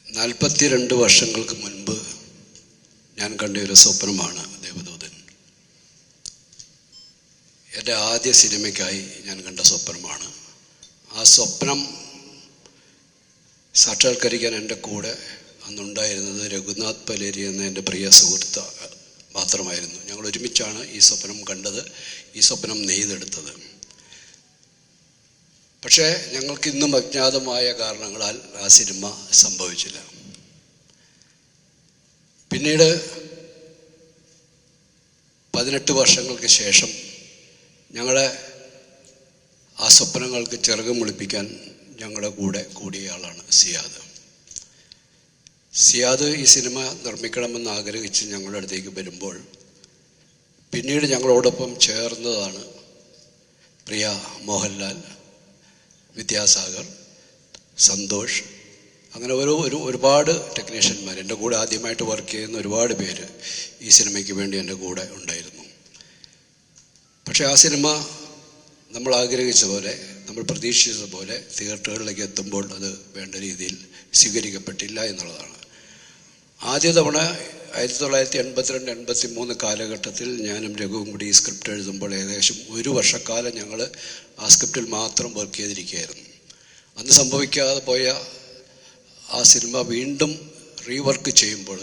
42 വർഷങ്ങൾക്ക് മുൻപ് ഞാൻ കണ്ട ഒരു സ്വപ്നമാണ് ദേവദൂതൻ. എൻ്റെ ആദ്യ സിനിമയ്ക്കായി ഞാൻ കണ്ട സ്വപ്നമാണ്. ആ സ്വപ്നം സാക്ഷാത്കരിക്കാൻ എൻ്റെ കൂടെ അന്നുണ്ടായിരുന്നത് രഘുനാഥ് പലേരി എന്ന എൻ്റെ പ്രിയ സുഹൃത്ത് മാത്രമായിരുന്നു. ഞങ്ങൾ ഒരുമിച്ചാണ് ഈ സ്വപ്നം കണ്ടത്, ഈ സ്വപ്നം നെയ്തെടുത്തത്. പക്ഷേ ഞങ്ങൾക്ക് ഇന്നും അജ്ഞാതമായ കാരണങ്ങളാൽ ആ സിനിമ സംഭവിച്ചില്ല. പിന്നീട് 18 വർഷങ്ങൾക്ക് ശേഷം ഞങ്ങളെ ആ സ്വപ്നങ്ങൾക്ക് ചിറകും മുളിപ്പിക്കാൻ ഞങ്ങളുടെ കൂടെ കൂടിയ ആളാണ് സിയാദ്. സിയാദ് ഈ സിനിമ നിർമ്മിക്കണമെന്ന് ആഗ്രഹിച്ച് ഞങ്ങളുടെ അടുത്തേക്ക് വരുമ്പോൾ പിന്നീട് ഞങ്ങളോടൊപ്പം ചേർന്നതാണ് പ്രിയ മോഹൻലാൽ, വിദ്യാസാഗർ, സന്തോഷ്, അങ്ങനെ ഒരുപാട് ടെക്നീഷ്യന്മാർ, എൻ്റെ കൂടെ ആദ്യമായിട്ട് വർക്ക് ചെയ്യുന്ന ഒരുപാട് പേര് ഈ സിനിമയ്ക്ക് വേണ്ടി എൻ്റെ കൂടെ ഉണ്ടായിരുന്നു. പക്ഷേ ആ സിനിമ നമ്മൾ ആഗ്രഹിച്ച പോലെ, നമ്മൾ പ്രതീക്ഷിച്ചത് പോലെ തിയേറ്ററുകളിലേക്ക് എത്തുമ്പോൾ അത് വേണ്ട രീതിയിൽ സ്വീകരിക്കപ്പെട്ടില്ല എന്നുള്ളതാണ്. ആദ്യ തവണ 1982-83 കാലഘട്ടത്തിൽ ഞാനും രഘുവും കൂടി ഈ സ്ക്രിപ്റ്റ് എഴുതുമ്പോൾ ഏകദേശം 1 വർഷക്കാലം ഞങ്ങൾ ആ സ്ക്രിപ്റ്റിൽ മാത്രം വർക്ക് ചെയ്തിരിക്കുകയായിരുന്നു. അന്ന് സംഭവിക്കാതെ പോയ ആ സിനിമ വീണ്ടും റീവർക്ക് ചെയ്യുമ്പോൾ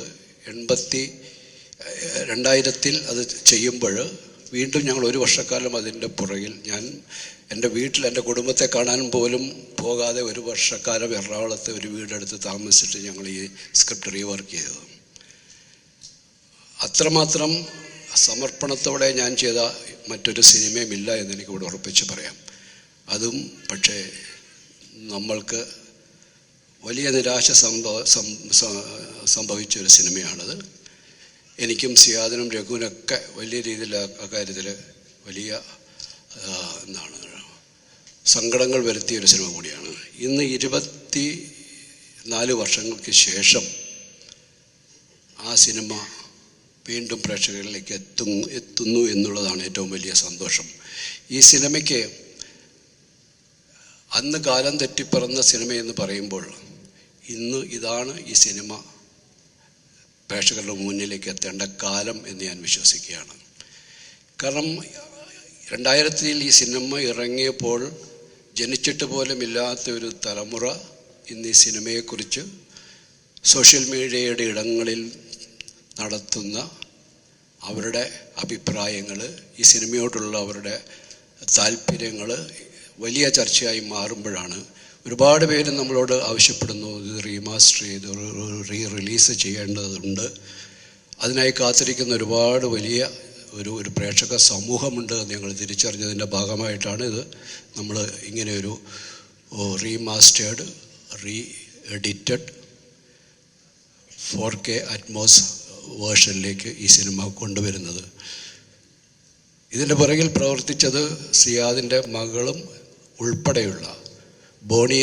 2000-ൽ അത് ചെയ്യുമ്പോൾ വീണ്ടും ഞങ്ങൾ 1 വർഷക്കാലം അതിൻ്റെ പുറകിൽ, ഞാൻ എൻ്റെ വീട്ടിൽ എൻ്റെ കുടുംബത്തെ കാണാൻ പോലും പോകാതെ 1 വർഷക്കാലം എറണാകുളത്ത് ഒരു വീടെടുത്ത് താമസിച്ചിട്ട് ഞങ്ങൾ ഈ സ്ക്രിപ്റ്റ് റീവർക്ക് ചെയ്തത്. അത്രമാത്രം സമർപ്പണത്തോടെ ഞാൻ ചെയ്ത മറ്റൊരു സിനിമയും ഇല്ല എന്ന് എനിക്കിവിടെ ഉറപ്പിച്ച് പറയാം. അതും പക്ഷേ നമ്മൾക്ക് വലിയ നിരാശ സംഭവിച്ചൊരു സിനിമയാണത്. എനിക്കും സിയാദിനും രഘുവിനൊക്കെ വലിയ രീതിയിൽ അക്കാര്യത്തിൽ വലിയ സങ്കടങ്ങൾ വരുത്തിയൊരു സിനിമ കൂടിയാണ്. ഇന്ന് 24 വർഷങ്ങൾക്ക് ശേഷം ആ സിനിമ വീണ്ടും പ്രേക്ഷകരിലേക്ക് എത്തുന്നു എന്നുള്ളതാണ് ഏറ്റവും വലിയ സന്തോഷം. ഈ സിനിമയ്ക്ക് അന്ന് കാലം തെറ്റിപ്പറന്ന സിനിമയെന്ന് പറയുമ്പോൾ ഇന്ന് ഇതാണ് ഈ സിനിമ പ്രേക്ഷകരുടെ മുന്നിലേക്ക് എത്തേണ്ട കാലം എന്ന് ഞാൻ വിശ്വസിക്കുകയാണ്. കാരണം 2000-ൽ ഈ സിനിമ ഇറങ്ങിയപ്പോൾ ജനിച്ചിട്ട് പോലും ഇല്ലാത്ത ഒരു തലമുറ ഇന്ന് ഈ സിനിമയെക്കുറിച്ച് സോഷ്യൽ മീഡിയയുടെ ഇടങ്ങളിൽ നടത്തുന്ന അവരുടെ അഭിപ്രായങ്ങൾ, ഈ സിനിമയോടുള്ള അവരുടെ താല്പര്യങ്ങൾ വലിയ ചർച്ചയായി മാറുമ്പോഴാണ് ഒരുപാട് പേര് നമ്മളോട് ആവശ്യപ്പെടുന്നു, ഇത് റീമാസ്റ്റർ ചെയ്ത് റിലീസ് ചെയ്യേണ്ടതുണ്ട്. അതിനായി കാത്തിരിക്കുന്ന ഒരുപാട് വലിയ ഒരു പ്രേക്ഷക സമൂഹമുണ്ട് എന്ന് ഞങ്ങൾ തിരിച്ചറിഞ്ഞതിൻ്റെ ഭാഗമായിട്ടാണ് ഇത് നമ്മൾ ഇങ്ങനെയൊരു റീമാസ്റ്റേർഡ്, എഡിറ്റഡ് 4K അറ്റ്മോസ് വേർഷനിലേക്ക് ഈ സിനിമ കൊണ്ടുവരുന്നത്. ഇതിൻ്റെ പുറകിൽ പ്രവർത്തിച്ചത് സിയാദിൻ്റെ മകളും ഉൾപ്പെടെയുള്ള ബോണി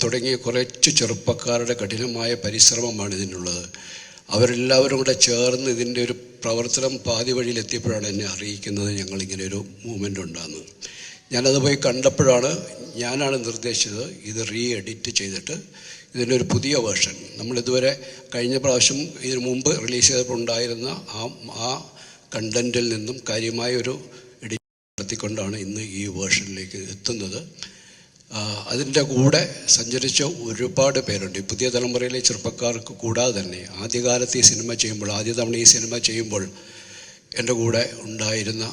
തുടങ്ങിയ കുറച്ച് ചെറുപ്പക്കാരുടെ കഠിനമായ പരിശ്രമമാണ് ഇതിനുള്ളത്. അവരെല്ലാവരും കൂടെ ചേർന്ന് ഇതിൻ്റെ ഒരു പ്രവർത്തനം പാതി വഴിയിലെത്തിയപ്പോഴാണ് എന്നെ അറിയിക്കുന്നത് ഞങ്ങളിങ്ങനെ ഒരു മൂവ്മെൻ്റ് ഉണ്ടാകുന്നു. ഞാനത് പോയി കണ്ടപ്പോഴാണ് ഞാനാണ് നിർദ്ദേശിച്ചത് ഇത് എഡിറ്റ് ചെയ്തിട്ട് ഇതിൻ്റെ ഒരു പുതിയ വേർഷൻ, നമ്മളിതുവരെ കഴിഞ്ഞ പ്രാവശ്യം ഇതിനു മുമ്പ് റിലീസ് ചെയ്തപ്പോൾ ഉണ്ടായിരുന്ന ആ കണ്ടൻറ്റിൽ നിന്നും കാര്യമായൊരു എഡിറ്റ് നടത്തിക്കൊണ്ടാണ് ഇന്ന് ഈ വേർഷനിലേക്ക് എത്തുന്നത്. അതിൻ്റെ കൂടെ സഞ്ചരിച്ച ഒരുപാട് പേരുണ്ട്. ഈ പുതിയ തലമുറയിലെ ചെറുപ്പക്കാർക്ക് കൂടാതെ തന്നെ ആദ്യകാലത്ത് ഈ സിനിമ ചെയ്യുമ്പോൾ, ആദ്യ തവണ ഈ സിനിമ ചെയ്യുമ്പോൾ എൻ്റെ കൂടെ ഉണ്ടായിരുന്ന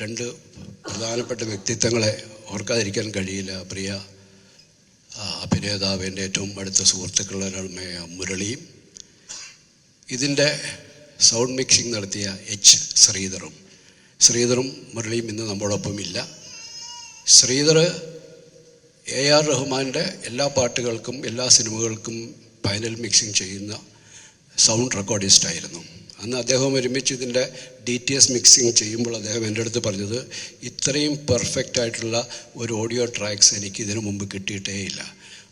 2 പ്രധാനപ്പെട്ട വ്യക്തിത്വങ്ങളെ ഓർക്കാതിരിക്കാൻ കഴിയില്ല. പ്രിയ അഭിനേതാവ്, എൻ്റെ ഏറ്റവും അടുത്ത സുഹൃത്തുക്കളുടെ മുരളിയും, ഇതിൻ്റെ സൗണ്ട് മിക്സിംഗ് നടത്തിയ ശ്രീധറും മുരളിയും ഇന്ന് നമ്മോടൊപ്പം ഇല്ല. ശ്രീധർ AR റഹ്മാൻ്റെ എല്ലാ പാട്ടുകൾക്കും എല്ലാ സിനിമകൾക്കും ഫൈനൽ മിക്സിംഗ് ചെയ്യുന്ന സൗണ്ട് റെക്കോർഡിസ്റ്റായിരുന്നു. അന്ന് അദ്ദേഹം ഒരുമിച്ച് ഇതിൻ്റെ DTS മിക്സിംഗ് ചെയ്യുമ്പോൾ അദ്ദേഹം എൻ്റെ അടുത്ത് പറഞ്ഞത്, ഇത്രയും പെർഫെക്റ്റ് ആയിട്ടുള്ള ഒരു ഓഡിയോ ട്രാക്സ് എനിക്ക് ഇതിനു മുമ്പ് കിട്ടിയിട്ടേ ഇല്ല.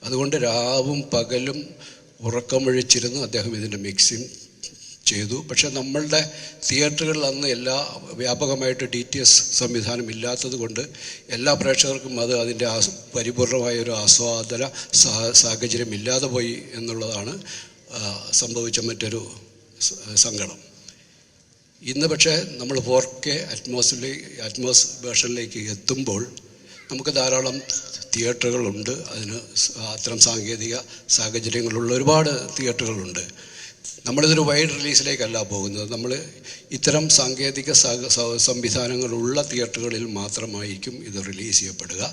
അതുകൊണ്ട് രാവും പകലും ഉറക്കമൊഴിച്ചിരുന്ന് അദ്ദേഹം ഇതിൻ്റെ മിക്സിംഗ് ചെയ്തു. പക്ഷേ നമ്മളുടെ തിയേറ്ററുകളിൽ അന്ന് എല്ലാ വ്യാപകമായിട്ട് DTS സംവിധാനം ഇല്ലാത്തത് കൊണ്ട് എല്ലാ പ്രേക്ഷകർക്കും അത് അതിൻ്റെ പരിപൂർണമായൊരു ആസ്വാദന സാഹചര്യം ഇല്ലാതെ പോയി എന്നുള്ളതാണ് സംഭവിച്ച മറ്റൊരു സങ്കടം. ഇന്ന് പക്ഷേ നമ്മൾ 4K അറ്റ്മോസ് വേർഷനിലേക്ക് എത്തുമ്പോൾ നമുക്ക് ധാരാളം തിയേറ്ററുകളുണ്ട്. അതിന് അത്തരം സാങ്കേതിക സാഹചര്യങ്ങളുള്ള ഒരുപാട് തിയേറ്ററുകളുണ്ട്. നമ്മളിതൊരു വൈഡ് റിലീസിലേക്കല്ല പോകുന്നത്. നമ്മൾ ഇത്തരം സാങ്കേതിക സംവിധാനങ്ങളുള്ള തിയേറ്ററുകളിൽ മാത്രമായിരിക്കും ഇത് റിലീസ് ചെയ്യപ്പെടുക.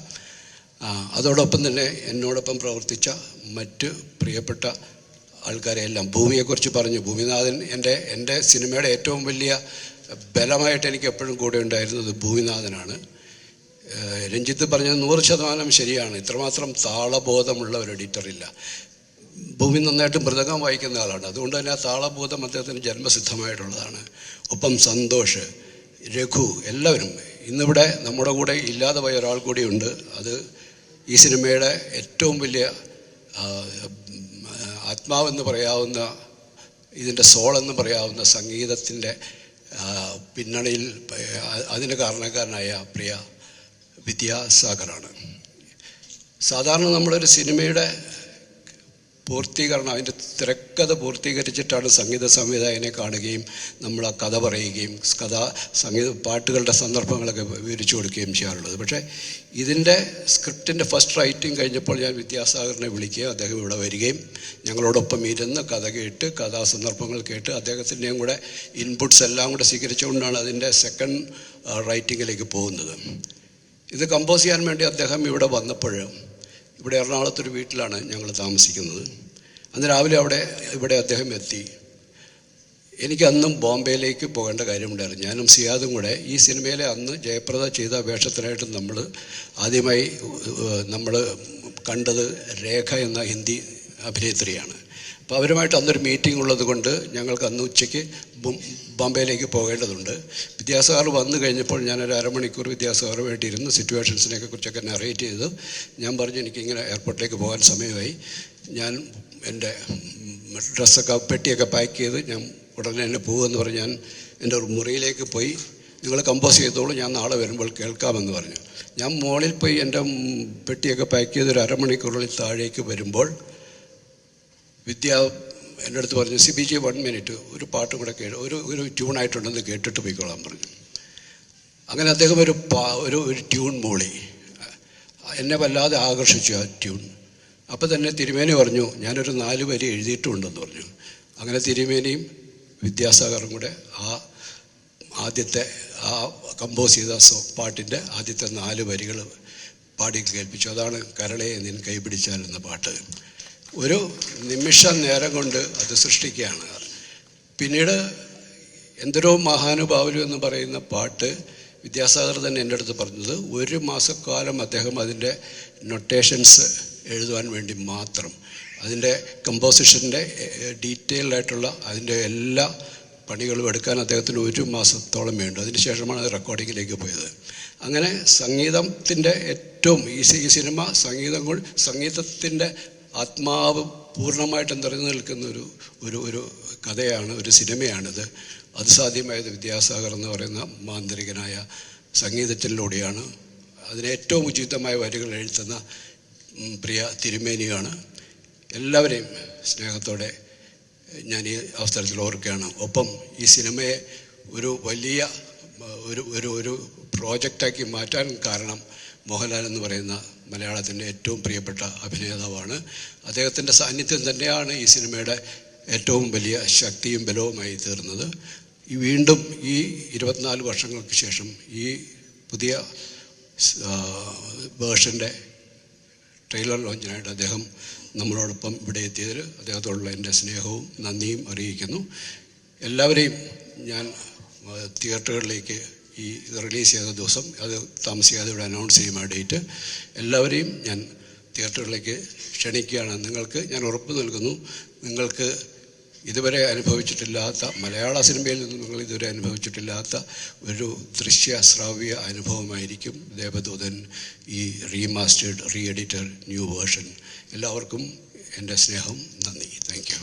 അതോടൊപ്പം തന്നെ എന്നോടൊപ്പം പ്രവർത്തിച്ച മറ്റ് പ്രിയപ്പെട്ട ആൾക്കാരെയെല്ലാം, ഭൂമിയെക്കുറിച്ച് പറഞ്ഞു. ഭൂമിനാഥൻ എൻ്റെ സിനിമയുടെ ഏറ്റവും വലിയ ബലമായിട്ട് എനിക്ക് എപ്പോഴും കൂടെ ഉണ്ടായിരുന്നത് ഭൂമിനാഥനാണ്. രഞ്ജിത്ത് പറഞ്ഞത് 100% ശരിയാണ്. ഇത്രമാത്രം താളബോധമുള്ള ഒരു എഡിറ്ററില്ല. ഭൂമി നന്നായിട്ട് മൃദംഗം വായിക്കുന്ന ആളാണ്. അതുകൊണ്ട് തന്നെ ആ താളബോധം അദ്ദേഹത്തിന് ജന്മസിദ്ധമായിട്ടുള്ളതാണ്. ഒപ്പം സന്തോഷ്, രഘു, എല്ലാവരും ഇന്നിവിടെ നമ്മുടെ കൂടെ ഇല്ലാതെ പോയ ഒരാൾ കൂടിയുണ്ട്. അത് ഈ സിനിമയുടെ ഏറ്റവും വലിയ ആത്മാവെന്ന് പറയാവുന്ന, ഇതിൻ്റെ സോളെന്ന് പറയാവുന്ന സംഗീതത്തിൻ്റെ പിന്നണിയിൽ അതിന് കാരണക്കാരനായ പ്രിയ വിദ്യാസാഗറാണ്. സാധാരണ നമ്മളൊരു സിനിമയുടെ പൂർത്തീകരണം, അതിൻ്റെ തിരക്കഥ പൂർത്തീകരിച്ചിട്ടാണ് സംഗീത സംവിധായകനെ കാണുകയും നമ്മൾ ആ കഥ പറയുകയും പാട്ടുകളുടെ സന്ദർഭങ്ങളൊക്കെ വിവരിച്ചു കൊടുക്കുകയും ചെയ്യാറുള്ളത്. പക്ഷേ ഇതിൻ്റെ സ്ക്രിപ്റ്റിൻ്റെ ഫസ്റ്റ് റൈറ്റിംഗ് കഴിഞ്ഞപ്പോൾ ഞാൻ വിദ്യാസാഗറിനെ വിളിക്കുകയും അദ്ദേഹം ഇവിടെ വരികയും ഞങ്ങളോടൊപ്പം ഇരുന്ന് കഥ കേട്ട് കഥാസന്ദർഭങ്ങൾ കേട്ട് അദ്ദേഹത്തിൻ്റെയും കൂടെ ഇൻപുട്സ് എല്ലാം കൂടെ സ്വീകരിച്ചുകൊണ്ടാണ് അതിൻ്റെ സെക്കൻഡ് റൈറ്റിങ്ങിലേക്ക് പോകുന്നത്. ഇത് കമ്പോസ് ചെയ്യാൻ വേണ്ടി അദ്ദേഹം ഇവിടെ വന്നപ്പോൾ, ഇവിടെ എറണാകുളത്തൊരു വീട്ടിലാണ് ഞങ്ങൾ താമസിക്കുന്നത്. അന്ന് രാവിലെ ഇവിടെ അദ്ദേഹം എത്തി. എനിക്കന്നും ബോംബെയിലേക്ക് പോകേണ്ട കാര്യമുണ്ടായിരുന്നു. ഞാനും സിയാദും കൂടെ ഈ സിനിമയിലെ അന്ന് ജയപ്രദ ചെയ്ത വേഷത്തിനായിട്ട് ആദ്യമായി നമ്മൾ കണ്ടത് രേഖ എന്ന ഹിന്ദി അഭിനേത്രിയാണ്. അപ്പോൾ അവരുമായിട്ട് അന്നൊരു മീറ്റിംഗ് ഉള്ളത് കൊണ്ട് ഞങ്ങൾക്ക് അന്ന് ഉച്ചയ്ക്ക് ബോംബെയിലേക്ക് പോകേണ്ടതുണ്ട്. വിദ്യാസാഗർ വന്നു കഴിഞ്ഞപ്പോൾ ഞാനൊരു അരമണിക്കൂർ വിദ്യാസാഗർ വേണ്ടിയിരുന്ന് സിറ്റുവേഷൻസിനെയൊക്കെ കുറിച്ചൊക്കെ നറേറ്റ് ചെയ്തു. ഞാൻ പറഞ്ഞു എനിക്കിങ്ങനെ എയർപോർട്ടിലേക്ക് പോകാൻ സമയമായി, ഞാൻ എൻ്റെ ഡ്രസ്സൊക്കെ പെട്ടിയൊക്കെ പാക്ക് ചെയ്ത് ഞാൻ ഉടനെ തന്നെ പോകുമെന്ന് പറഞ്ഞ് ഞാൻ എൻ്റെ ഒരു മുറിയിലേക്ക് പോയി. നിങ്ങൾ കമ്പോസ് ചെയ്തോളൂ, ഞാൻ നാളെ വരുമ്പോൾ കേൾക്കാമെന്ന് പറഞ്ഞു. ഞാൻ മുകളിൽ പോയി എൻ്റെ പെട്ടിയൊക്കെ പാക്ക് ചെയ്ത് ഒരു അരമണിക്കൂറിൽ താഴേക്ക് വരുമ്പോൾ എൻ്റെ അടുത്ത് പറഞ്ഞു, CBG 1 മിനിറ്റ്, ഒരു പാട്ടും കൂടെ ഒരു ട്യൂണായിട്ടുണ്ടെന്ന് കേട്ടിട്ട് പോയിക്കോളാൻ പറഞ്ഞു. അങ്ങനെ അദ്ദേഹം ഒരു ട്യൂൺ മൂളി. എന്നെ വല്ലാതെ ആകർഷിച്ചു ആ ട്യൂൺ. അപ്പോൾ തന്നെ തിരുമേനി പറഞ്ഞു, ഞാനൊരു 4 വരി എഴുതിയിട്ടുണ്ടെന്ന് പറഞ്ഞു. അങ്ങനെ തിരുമേനിയും വിദ്യാസാഗറും കൂടെ ആദ്യത്തെ കമ്പോസ് ചെയ്ത പാട്ടിൻ്റെ ആദ്യത്തെ 4 വരികൾ പാടി കേൾപ്പിച്ചു. അതാണ് കരളെ നിൻ കൈപിടിച്ചാൽ എന്ന പാട്ട്. ഒരു നിമിഷ നേരം കൊണ്ട് അത് സൃഷ്ടിക്കുകയാണ്. പിന്നീട് എന്തൊരു മഹാനുഭാവലു എന്ന് പറയുന്ന പാട്ട് വിദ്യാസാഗർ തന്നെ എൻ്റെ അടുത്ത് പറഞ്ഞത്, 1 മാസക്കാലം അദ്ദേഹം അതിൻ്റെ നൊട്ടേഷൻസ് എഴുതുവാൻ വേണ്ടി മാത്രം, അതിൻ്റെ കമ്പോസിഷൻ്റെ ഡീറ്റെയിൽഡായിട്ടുള്ള അതിൻ്റെ എല്ലാ പണികളും എടുക്കാൻ അദ്ദേഹത്തിന് 1 മാസത്തോളം വേണ്ടു. അതിന് ശേഷമാണ് അത് റെക്കോർഡിങ്ങിലേക്ക് പോയത്. അങ്ങനെ സംഗീതത്തിൻ്റെ ഏറ്റവും ഈ സിനിമ സംഗീതത്തിൻ്റെ ആത്മാവ് പൂർണ്ണമായിട്ട് നിറഞ്ഞു നിൽക്കുന്ന ഒരു കഥയാണ്, ഒരു സിനിമയാണിത്. അത് സാധ്യമായത് വിദ്യാസാഗർ എന്ന് പറയുന്ന മാന്ത്രികനായ സംഗീതത്തിലൂടെയാണ്. അതിന് ഏറ്റവും ഉചിതമായ വരികൾ എഴുതുന്ന പ്രിയ തിരുമേനിയാണ്. എല്ലാവരെയും സ്നേഹത്തോടെ ഞാൻ ഈ അവസരത്തിൽ ഓർക്കുകയാണ്. ഒപ്പം ഈ സിനിമയെ ഒരു വലിയ ഒരു പ്രോജക്റ്റാക്കി മാറ്റാൻ കാരണം മോഹൻലാൽ എന്ന് പറയുന്ന മലയാളത്തിൻ്റെ ഏറ്റവും പ്രിയപ്പെട്ട അഭിനേതാവാണ്. അദ്ദേഹത്തിൻ്റെ സാന്നിധ്യം തന്നെയാണ് ഈ സിനിമയുടെ ഏറ്റവും വലിയ ശക്തിയും ബലവുമായി തീർന്നത്. വീണ്ടും ഈ 24 വർഷങ്ങൾക്ക് ശേഷം ഈ പുതിയ വേർഷൻ്റെ ട്രെയിലർ ലോഞ്ചിനായിട്ട് അദ്ദേഹം നമ്മളോടൊപ്പം ഇവിടെ എത്തിയതിൽ അദ്ദേഹത്തോടുള്ള എൻ്റെ സ്നേഹവും നന്ദിയും അറിയിക്കുന്നു. എല്ലാവരെയും ഞാൻ തിയേറ്ററുകളിലേക്ക് ഈ റിലീസ് ചെയ്ത ദിവസം, അത് താമസിയാതെ ഇവിടെ അനൗൺസ് ചെയ്യും ആ ഡേറ്റ്, എല്ലാവരെയും ഞാൻ തിയേറ്ററുകളിലേക്ക് ക്ഷണിക്കുകയാണ്. നിങ്ങൾക്ക് ഞാൻ ഉറപ്പ് നൽകുന്നു, നിങ്ങൾക്ക് ഇതുവരെ അനുഭവിച്ചിട്ടില്ലാത്ത, മലയാള സിനിമയിൽ നിന്നും നിങ്ങൾ ഇതുവരെ അനുഭവിച്ചിട്ടില്ലാത്ത ഒരു ശ്രാവ്യ അനുഭവമായിരിക്കും ദേവദൂതൻ ഈ റീമാസ്റ്റേർഡ് എഡിറ്റർ ന്യൂ വേർഷൻ. എല്ലാവർക്കും എൻ്റെ സ്നേഹം, നന്ദി. Thank you.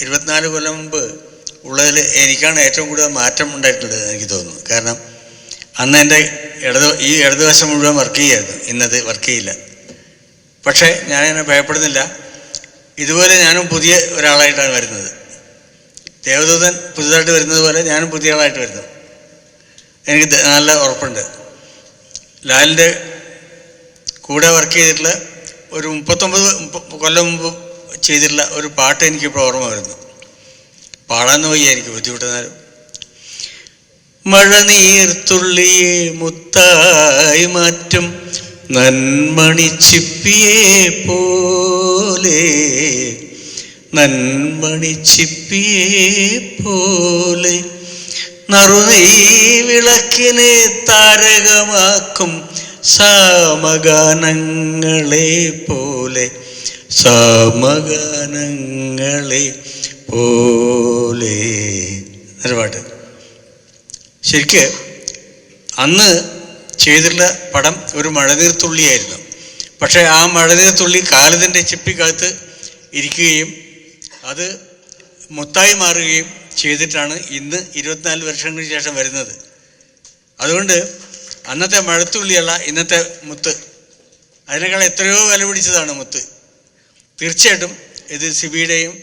24 കൊല്ലം മുമ്പ് ഉള്ളതിൽ എനിക്കാണ് ഏറ്റവും കൂടുതൽ മാറ്റം ഉണ്ടായിട്ടുള്ളത് എനിക്ക് തോന്നുന്നു. കാരണം അന്ന് എൻ്റെ ഈ ഇടതുവശം മുഴുവൻ വർക്ക് ചെയ്യായിരുന്നു, ഇന്നത് വർക്ക് ചെയ്യില്ല. പക്ഷേ ഞാനതിനെ ഭയപ്പെടുന്നില്ല. ഇതുപോലെ ഞാനും പുതിയ ഒരാളായിട്ടാണ് വരുന്നത്. ദേവദൂതൻ പുതുതായിട്ട് വരുന്നത് പോലെ ഞാനും പുതിയ ആളായിട്ട് വരുന്നു. എനിക്ക് നല്ല ഉറപ്പുണ്ട്. ലാലിൻ്റെ കൂടെ വർക്ക് ചെയ്തിട്ടുള്ള ഒരു 39 കൊല്ലം മുമ്പ് ചെയ്തിട്ടുള്ള ഒരു പാട്ട് എനിക്കിപ്പോൾ ഓർമ്മ വരുന്നു. പാടാന്ന് പോയി എനിക്ക് ബുദ്ധിമുട്ടുന്നാലും. മഴനീർത്തുള്ളിയെ മുത്തായി മാറ്റും നന്മണിച്ചിപ്പിയെ പോലെ, നന്മണിച്ചിപ്പിയെ പോലെ, നറുനെയ് വിളക്കിനെ താരകമാക്കും സാമഗാനങ്ങളെ പോലെ, സാമഗാനങ്ങളെ പോലെ എന്നൊരു പാട്ട്. ശരിക്ക് അന്ന് ചെയ്തിട്ടുള്ള പടം ഒരു മഴനീർത്തുള്ളിയായിരുന്നു. പക്ഷേ ആ മഴനീർത്തുള്ളി കാലത്തിൻ്റെ ചിപ്പിക്കകത്ത് ഇരിക്കുകയും അത് മുത്തായി മാറുകയും ചെയ്തിട്ടാണ് ഇന്ന് 24 വർഷങ്ങൾക്ക് ശേഷം വരുന്നത്. അതുകൊണ്ട് അന്നത്തെ മഴത്തുള്ളിയല്ല ഇന്നത്തെ മുത്ത്, അതിനേക്കാൾ എത്രയോ വില പിടിച്ചതാണ് മുത്ത്. തീർച്ചയായിട്ടും ഇത് സിബിയുടെയും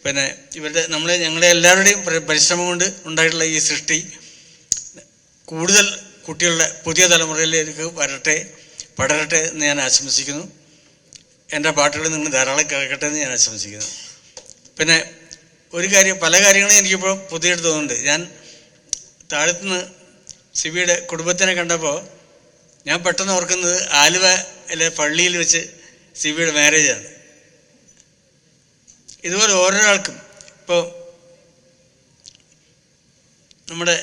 പിന്നെ ഇവരുടെ ഞങ്ങളുടെ എല്ലാവരുടെയും പരിശ്രമം കൊണ്ട് ഉണ്ടായിട്ടുള്ള ഈ സൃഷ്ടി കൂടുതൽ കുട്ടികളുടെ പുതിയ തലമുറയിലേക്ക് പടരട്ടെ എന്ന് ഞാൻ ആശംസിക്കുന്നു. എൻ്റെ പാട്ടുകൾ നിങ്ങൾ ധാരാളം കേൾക്കട്ടെ എന്ന് ഞാൻ ആശംസിക്കുന്നു. പിന്നെ ഒരു കാര്യം, പല കാര്യങ്ങളും എനിക്കിപ്പോൾ പുതിയതായിട്ട് തോന്നുന്നുണ്ട്. ഞാൻ താഴത്തുനിന്ന് സിബിയുടെ കുടുംബത്തിനെ കണ്ടപ്പോൾ ഞാൻ പെട്ടെന്ന് ഓർക്കുന്നത് ആലുവയിലെ പള്ളിയിൽ വെച്ച് സിബിയുടെ മാരേജാണ്. ഇതുപോലെ ഓരോരാൾക്കും ഇപ്പോൾ നമ്മുടെ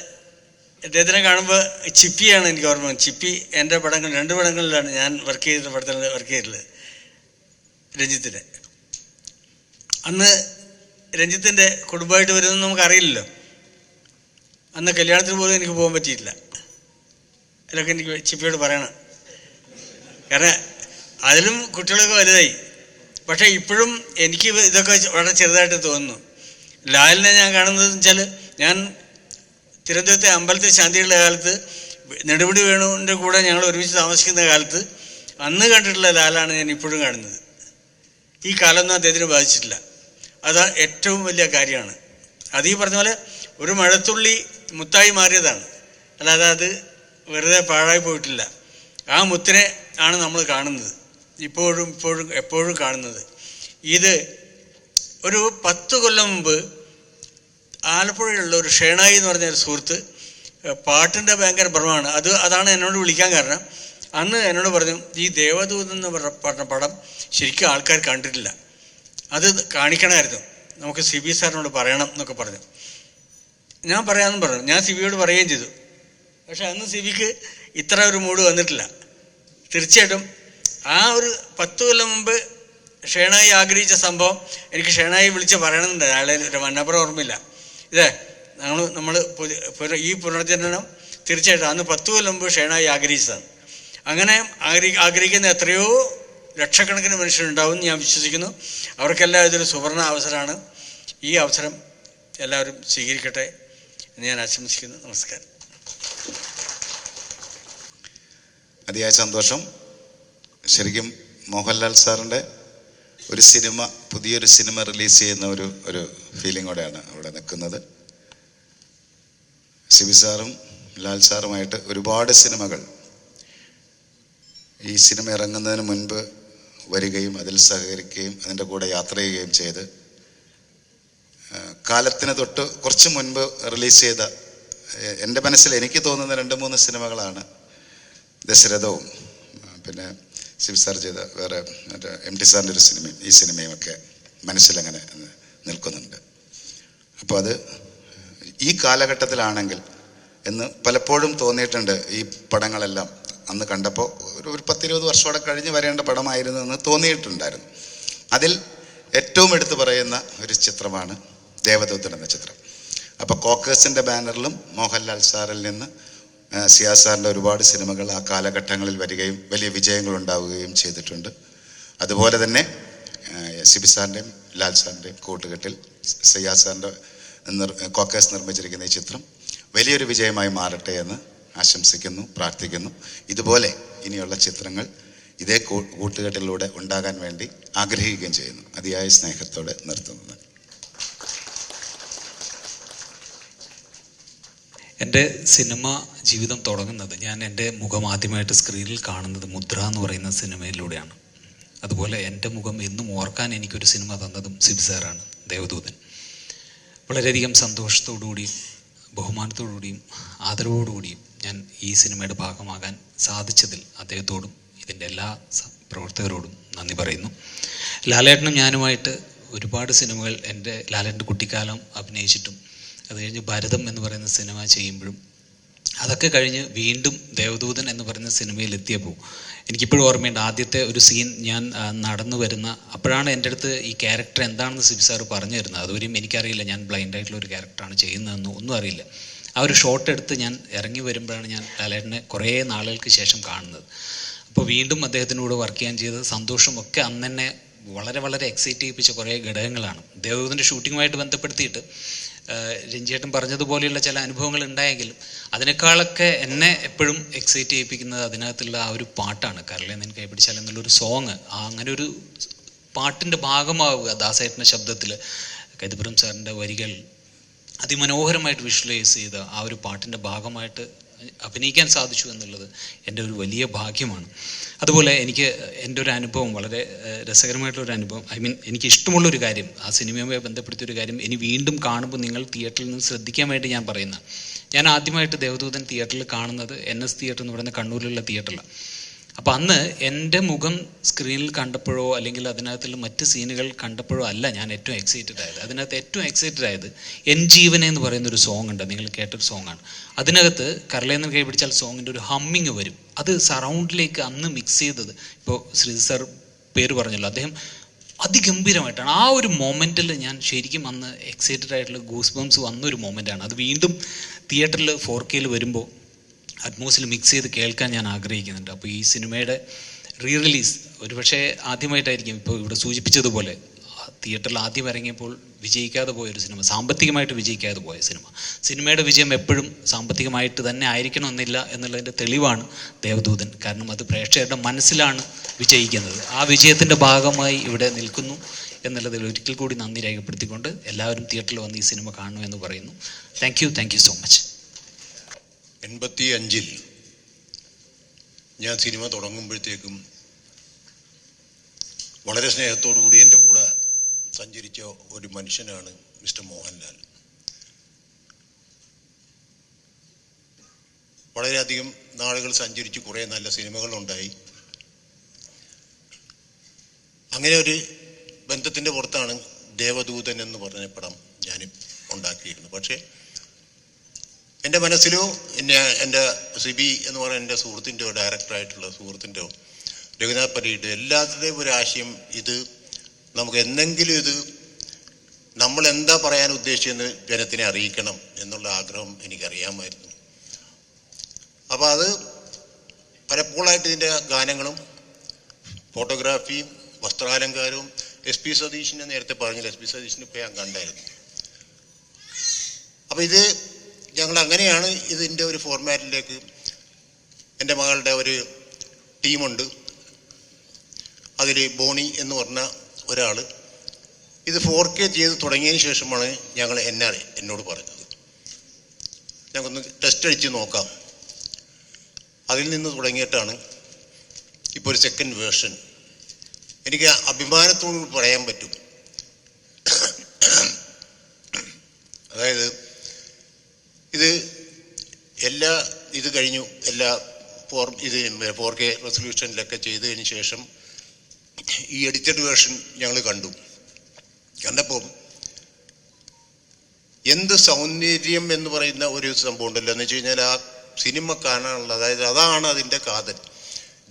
അദ്ദേഹത്തിനെ കാണുമ്പോൾ ചിപ്പിയാണ് എനിക്ക് ഓർമ്മ. ചിപ്പി എൻ്റെ പടങ്ങൾ 2 പടങ്ങളിലാണ് ഞാൻ വർക്ക് ചെയ്തിട്ടുള്ള പടത്തിൽ വർക്ക് ചെയ്തിട്ടുള്ളത്, രഞ്ജിത്തിൻ്റെ. അന്ന് രഞ്ജിത്തിൻ്റെ കുടുംബമായിട്ട് വരുമെന്ന് നമുക്കറിയില്ലല്ലോ. അന്ന് കല്യാണത്തിന് പോലും എനിക്ക് പോകാൻ പറ്റിയിട്ടില്ല. അതിലൊക്കെ എനിക്ക് ചിപ്പിയോട് പറയണം. കാരണം അതിലും കുട്ടികളൊക്കെ വലുതായി. പക്ഷേ ഇപ്പോഴും എനിക്ക് ഇതൊക്കെ വളരെ ചെറുതായിട്ട് തോന്നുന്നു. ലാലിനെ ഞാൻ കാണുന്നതെന്ന് വെച്ചാൽ, ഞാൻ തിരുവനന്തപുരത്തെ അമ്പലത്തിൽ ശാന്തിയുള്ള കാലത്ത് നെടുമുടി വേണുവിൻ്റെ കൂടെ ഞങ്ങൾ ഒരുമിച്ച് താമസിക്കുന്ന കാലത്ത് അന്ന് കണ്ടിട്ടുള്ള ലാലാണ് ഞാൻ ഇപ്പോഴും കാണുന്നത്. ഈ കാലമൊന്നും അദ്ദേഹത്തിന് ബാധിച്ചിട്ടില്ല. അത് ഏറ്റവും വലിയ കാര്യമാണ്. അത് ഈ പറഞ്ഞ പോലെ ഒരു മഴത്തുള്ളി മുത്തായി മാറിയതാണ്, അല്ലാതെ അത് വെറുതെ പാഴായി പോയിട്ടില്ല. ആ മുത്തിനെ ആണ് നമ്മൾ കാണുന്നത്, എപ്പോഴും കാണുന്നത്. ഇത് ഒരു 10 കൊല്ലം മുമ്പ് ആലപ്പുഴയിലുള്ള ഒരു ഷേണായി എന്ന് പറഞ്ഞ ഒരു സുഹൃത്ത്, പാട്ടിൻ്റെ ഭയങ്കര ഭ്രമമാണ്. അതാണ് എന്നോട് വിളിക്കാൻ കാരണം. അന്ന് എന്നോട് പറഞ്ഞു, ഈ ദേവദൂതൻ എന്ന് പറഞ്ഞ പടം ശരിക്കും ആൾക്കാർ കണ്ടിട്ടില്ല, അത് കാണിക്കണമായിരുന്നു, നമുക്ക് സിബി സാറിനോട് പറയണം എന്നൊക്കെ പറഞ്ഞു. ഞാൻ പറയാമെന്ന് പറഞ്ഞു. ഞാൻ സിബിയോട് പറയുകയും ചെയ്തു. പക്ഷെ അന്ന് സിബിക്ക് ഇത്ര ഒരു മൂഡ് വന്നിട്ടില്ല. തീർച്ചയായിട്ടും ആ ഒരു 10 കൊല്ലം മുമ്പ് ഷേണായി ആഗ്രഹിച്ച സംഭവം എനിക്ക് ഷേണായി വിളിച്ച് പറയണമെന്നുണ്ട്. അയാളെ മന്നപ്പുറം ഓർമ്മയില്ല. നമ്മൾ ഈ പുനർജനനം തീർച്ചയായിട്ടും അന്ന് 10 കൊല്ലം മുമ്പ് ഷേണായി ആഗ്രഹിച്ചതാണ്. അങ്ങനെ ആഗ്രഹിക്കുന്ന എത്രയോ ലക്ഷക്കണക്കിന് മനുഷ്യരുണ്ടാവും എന്ന് ഞാൻ വിശ്വസിക്കുന്നു. അവർക്കെല്ലാം ഇതൊരു സുവർണ അവസരമാണ്. ഈ അവസരം എല്ലാവരും സ്വീകരിക്കട്ടെ എന്ന് ഞാൻ ആശംസിക്കുന്നു. നമസ്കാരം. അതിയായ സന്തോഷം. ശരിക്കും മോഹൻലാൽ സാറിൻ്റെ ഒരു പുതിയൊരു സിനിമ റിലീസ് ചെയ്യുന്ന ഒരു ഫീലിങ്ങോടെയാണ് അവിടെ നിൽക്കുന്നത്. സിബി സാറും ലാൽ സാറുമായിട്ട് ഒരുപാട് സിനിമകൾ ഈ സിനിമ ഇറങ്ങുന്നതിന് മുൻപ് വരികയും അതിൽ സഹകരിക്കുകയും അതിൻ്റെ കൂടെ യാത്ര ചെയ്യുകയും ചെയ്ത് കാലത്തിന് തൊട്ട് കുറച്ച് മുൻപ് റിലീസ് ചെയ്ത, എൻ്റെ മനസ്സിൽ എനിക്ക് തോന്നുന്ന 2-3 സിനിമകളാണ് ദശരഥവും പിന്നെ സിബി സാർ ചെയ്ത വേറെ മറ്റേ MT സാറിൻ്റെ ഒരു സിനിമയും ഈ സിനിമയും ഒക്കെ മനസ്സിലങ്ങനെ നിൽക്കുന്നുണ്ട്. അപ്പോൾ അത് ഈ കാലഘട്ടത്തിലാണെങ്കിൽ എന്ന് പലപ്പോഴും തോന്നിയിട്ടുണ്ട്. ഈ പടങ്ങളെല്ലാം അന്ന് കണ്ടപ്പോൾ ഒരു 10-20 വർഷമോടെ കഴിഞ്ഞ് വരേണ്ട പടമായിരുന്നു എന്ന് തോന്നിയിട്ടുണ്ടായിരുന്നു. അതിൽ ഏറ്റവും എടുത്തു പറയുന്ന ഒരു ചിത്രമാണ് ദേവദൂതൻ എന്ന ചിത്രം. അപ്പോൾ കോക്കേഴ്സിൻ്റെ ബാനറിലും മോഹൻലാൽ സാറിൽ നിന്ന് സിയാ സാറിൻ്റെ ഒരുപാട് സിനിമകൾ ആ കാലഘട്ടങ്ങളിൽ വരികയും വലിയ വിജയങ്ങൾ ഉണ്ടാവുകയും ചെയ്തിട്ടുണ്ട്. അതുപോലെ തന്നെ സിബി സാറിൻ്റെയും ലാൽ സാറിൻ്റെയും കൂട്ടുകെട്ടിൽ സയ്യാദ് സാറിൻ്റെ കോക്കേഴ്സ് നിർമ്മിച്ചിരിക്കുന്ന ഈ ചിത്രം വലിയൊരു വിജയമായി മാറട്ടെ എന്ന് ആശംസിക്കുന്നു, പ്രാർത്ഥിക്കുന്നു. ഇതുപോലെ ഇനിയുള്ള ചിത്രങ്ങൾ ഇതേ കൂട്ടുകെട്ടിലൂടെ ഉണ്ടാകാൻ വേണ്ടി ആഗ്രഹിക്കുകയും ചെയ്യുന്നു. അതിയായ സ്നേഹത്തോടെ നിർത്തുന്നു. എൻ്റെ സിനിമ ജീവിതം തുടങ്ങുന്നത്, ഞാൻ എൻ്റെ മുഖം ആദ്യമായിട്ട് സ്ക്രീനിൽ കാണുന്നത് മുദ്ര എന്ന് പറയുന്ന സിനിമയിലൂടെയാണ്. അതുപോലെ എൻ്റെ മുഖം എന്നും ഓർക്കാൻ എനിക്കൊരു സിനിമ തന്നതും സിബ് സാറാണ്, ദേവദൂതൻ. വളരെയധികം സന്തോഷത്തോടുകൂടിയും ബഹുമാനത്തോടുകൂടിയും ആദരവോടുകൂടിയും ഞാൻ ഈ സിനിമയുടെ ഭാഗമാകാൻ സാധിച്ചതിൽ അദ്ദേഹത്തോടും ഇതിൻ്റെ എല്ലാ പ്രവർത്തകരോടും നന്ദി പറയുന്നു. ലാലേട്ടനും ഞാനുമായിട്ട് ഒരുപാട് സിനിമകൾ എൻ്റെ ലാലേട്ടൻ്റെ കുട്ടിക്കാലം അഭിനയിച്ചിട്ടും അത് കഴിഞ്ഞ് ഭരതം എന്ന് പറയുന്ന സിനിമ ചെയ്യുമ്പോഴും അതൊക്കെ കഴിഞ്ഞ് വീണ്ടും ദേവദൂതൻ എന്ന് പറയുന്ന സിനിമയിൽ എത്തിയപ്പോൾ എനിക്കിപ്പോഴും ഓർമ്മയുണ്ട്, ആദ്യത്തെ ഒരു സീൻ ഞാൻ നടന്നു വരുന്ന അപ്പോഴാണ് എൻ്റെ അടുത്ത് ഈ ക്യാരക്ടർ എന്താണെന്ന് സിബി സാർ പറഞ്ഞു തരുന്നത്. അതുവരെയും എനിക്കറിയില്ല, ഞാൻ ബ്ലൈൻഡായിട്ടുള്ള ഒരു ക്യാരക്ടറാണ് ചെയ്യുന്നതെന്ന് ഒന്നും അറിയില്ല. ആ ഒരു ഷോട്ട് എടുത്ത് ഞാൻ ഇറങ്ങി വരുമ്പോഴാണ് ഞാൻ ലാലേട്ടനെ കുറേ നാളുകൾക്ക് ശേഷം കാണുന്നത്. അപ്പോൾ വീണ്ടും അദ്ദേഹത്തിനോട് വർക്ക് ചെയ്യാൻ ചെയ്തത് സന്തോഷമൊക്കെ അന്ന് തന്നെ വളരെ വളരെ എക്സൈറ്റ് ചെയ്യിപ്പിച്ച കുറേ ഘടകങ്ങളാണ്. ദേവദൂതൻ്റെ ഷൂട്ടിങ്ങുമായിട്ട് ബന്ധപ്പെടുത്തിയിട്ട് രഞ്ജിയേട്ടൻ പറഞ്ഞതുപോലെയുള്ള ചില അനുഭവങ്ങൾ ഉണ്ടായെങ്കിലും അതിനേക്കാളൊക്കെ എന്നെ എപ്പോഴും എക്സൈറ്റ് ചെയ്യിപ്പിക്കുന്നത് അതിനകത്തുള്ള ആ ഒരു പാട്ടാണ്. കരളെ നിൻ കൈ പിടിച്ചാൽ എന്നുള്ളൊരു സോങ്, അങ്ങനെ ഒരു പാട്ടിൻ്റെ ഭാഗമാവുക ദാസേട്ടൻ്റെ ശബ്ദത്തിൽ, കൈതപുരം സാറിൻ്റെ വരികൾ അതിമനോഹരമായിട്ട് വിഷ്വലൈസ് ചെയ്ത ആ ഒരു പാട്ടിൻ്റെ ഭാഗമായിട്ട് അഭിനയിക്കാൻ സാധിച്ചു എന്നുള്ളത് എൻ്റെ ഒരു വലിയ ഭാഗ്യമാണ്. അതുപോലെ എനിക്ക് എൻ്റെ ഒരു അനുഭവം, വളരെ രസകരമായിട്ടുള്ളൊരു അനുഭവം, എനിക്ക് ഇഷ്ടമുള്ളൊരു കാര്യം, ആ സിനിമയുമായി ബന്ധപ്പെടുത്തിയൊരു കാര്യം ഇനി വീണ്ടും കാണുമ്പോൾ നിങ്ങൾ തിയേറ്ററിൽ നിന്ന് ശ്രദ്ധിക്കാൻ വേണ്ടി ഞാൻ പറയുന്ന, ഞാൻ ആദ്യമായിട്ട് ദേവദൂതൻ തിയേറ്ററിൽ കാണുന്നത് NS തിയേറ്റർ എന്ന് പറയുന്ന കണ്ണൂരിലുള്ള തിയേറ്ററിലാണ്. അപ്പം അന്ന് എൻ്റെ മുഖം സ്ക്രീനിൽ കണ്ടപ്പോഴോ അല്ലെങ്കിൽ അതിനകത്തുള്ള മറ്റ് സീനുകൾ കണ്ടപ്പോഴോ അല്ല ഞാൻ ഏറ്റവും എക്സൈറ്റഡ് ആയത്. അതിനകത്ത് ഏറ്റവും എക്സൈറ്റഡ് ആയത് എൻ ജീവനെ എന്ന് പറയുന്നൊരു സോങ് ഉണ്ട്, നിങ്ങൾ കേട്ടൊരു സോങ്ങാണ്. അതിനകത്ത് കരളേന്ന് കൈ പിടിച്ചാൽ സോങ്ങിൻ്റെ ഒരു ഹമ്മിങ് വരും. അത് സറൗണ്ടിലേക്ക് അന്ന് മിക്സ് ചെയ്തത്, ഇപ്പോൾ ശ്രീധർ സാർ പേര് പറഞ്ഞല്ലോ, അദ്ദേഹം അതിഗംഭീരമായിട്ടാണ്. ആ ഒരു മൊമെൻറ്റിൽ ഞാൻ ശരിക്കും അന്ന് എക്സൈറ്റഡ് ആയിട്ടുള്ള ഗൂസ് ബംസ് വന്നൊരു മൊമെൻ്റാണ്. അത് വീണ്ടും തിയേറ്ററിൽ 4K വരുമ്പോൾ അറ്റ്മോസിൽ മിക്സ് ചെയ്ത് കേൾക്കാൻ ഞാൻ ആഗ്രഹിക്കുന്നുണ്ട്. അപ്പോൾ ഈ സിനിമയുടെ റിലീസ് ഒരുപക്ഷെ ആദ്യമായിട്ടായിരിക്കും, ഇപ്പോൾ ഇവിടെ സൂചിപ്പിച്ചതുപോലെ തിയേറ്ററിൽ ആദ്യം ഇറങ്ങിയപ്പോൾ വിജയിക്കാതെ പോയൊരു സിനിമ, സാമ്പത്തികമായിട്ട് വിജയിക്കാതെ പോയ സിനിമയുടെ വിജയം എപ്പോഴും സാമ്പത്തികമായിട്ട് തന്നെ ആയിരിക്കണമെന്നില്ല എന്നുള്ളതിൻ്റെ തെളിവാണ് ദേവദൂതൻ. കാരണം അത് പ്രേക്ഷകരുടെ മനസ്സിലാണ് വിജയിക്കുന്നത്. ആ വിജയത്തിൻ്റെ ഭാഗമായി ഇവിടെ നിൽക്കുന്നു എന്നുള്ളതിൽ ഒരിക്കൽ കൂടി നന്ദി രേഖപ്പെടുത്തിക്കൊണ്ട് എല്ലാവരും തിയേറ്ററിൽ വന്ന് ഈ സിനിമ കാണുമെന്ന് പറയുന്നു. Thank you so much. 85 ഞാൻ സിനിമ തുടങ്ങുമ്പോഴത്തേക്കും വളരെ സ്നേഹത്തോടു കൂടി എൻ്റെ കൂടെ സഞ്ചരിച്ച ഒരു മനുഷ്യനാണ് മിസ്റ്റർ മോഹൻലാൽ. വളരെയധികം നാളുകൾ സഞ്ചരിച്ച് കുറേ നല്ല സിനിമകളുണ്ടായി. അങ്ങനെ ഒരു ബന്ധത്തിൻ്റെ പുറത്താണ് ദേവദൂതൻ എന്ന് പറഞ്ഞ പടം ഞാൻ ഉണ്ടാക്കിയിരുന്നത്. പക്ഷേ എൻ്റെ മനസ്സിലോ എൻ്റെ സിബി എന്ന് പറയുന്ന എൻ്റെ സുഹൃത്തിൻ്റെയോ ഡയറക്ടറായിട്ടുള്ള സുഹൃത്തിൻ്റെയോ രഘുനാഥ് പരീയുടെ എല്ലാത്തിൻ്റെയും ഒരു ആശയം, ഇത് നമുക്ക് എന്തെങ്കിലും ഇത് നമ്മൾ എന്താ പറയാൻ ഉദ്ദേശിച്ചെന്ന് ജനത്തിനെ അറിയിക്കണം എന്നുള്ള ആഗ്രഹം എനിക്കറിയാമായിരുന്നു. അപ്പോൾ അത് പലപ്പോഴായിട്ട് ഇതിൻ്റെ ഗാനങ്ങളും ഫോട്ടോഗ്രാഫിയും വസ്ത്രാലങ്കാരവും SP സതീഷിനെ നേരത്തെ പറഞ്ഞില്ല, SP സതീഷിനെ ഇപ്പോൾ ഞാൻ കണ്ടായിരുന്നു. അപ്പോൾ ഇത് ഞങ്ങൾ അങ്ങനെയാണ് ഇതിൻ്റെ ഒരു ഫോർമാറ്റിലേക്ക്, എൻ്റെ മകളുടെ ഒരു ടീമുണ്ട്, അതിൽ ബോണി എന്ന് പറഞ്ഞ ഒരാൾ ഇത് 4K ചെയ്ത് തുടങ്ങിയതിന് ശേഷമാണ് എന്നോട് പറഞ്ഞത്, ഞങ്ങൾക്കൊന്ന് ടെസ്റ്റ് അടിച്ച് നോക്കാം. അതിൽ നിന്ന് തുടങ്ങിയിട്ടാണ് ഇപ്പോൾ ഒരു സെക്കൻഡ് വേർഷൻ. എനിക്ക് അഭിമാനത്തോട് പറയാൻ പറ്റും, അതായത് ഇത് കഴിഞ്ഞു, എല്ലാ 4K റെസൊല്യൂഷനിലൊക്കെ ചെയ്തതിന് ശേഷം ഈ എഡിറ്റഡ് വേർഷൻ ഞങ്ങൾ കണ്ടപ്പോൾ എന്ത് സൗന്ദര്യം എന്ന് പറയുന്ന ഒരു സംഭവം ഉണ്ടല്ലോ. എന്ന് വെച്ച് കഴിഞ്ഞാൽ ആ സിനിമ കാണാനുള്ള, അതായത് അതാണ് അതിൻ്റെ കാതൽ.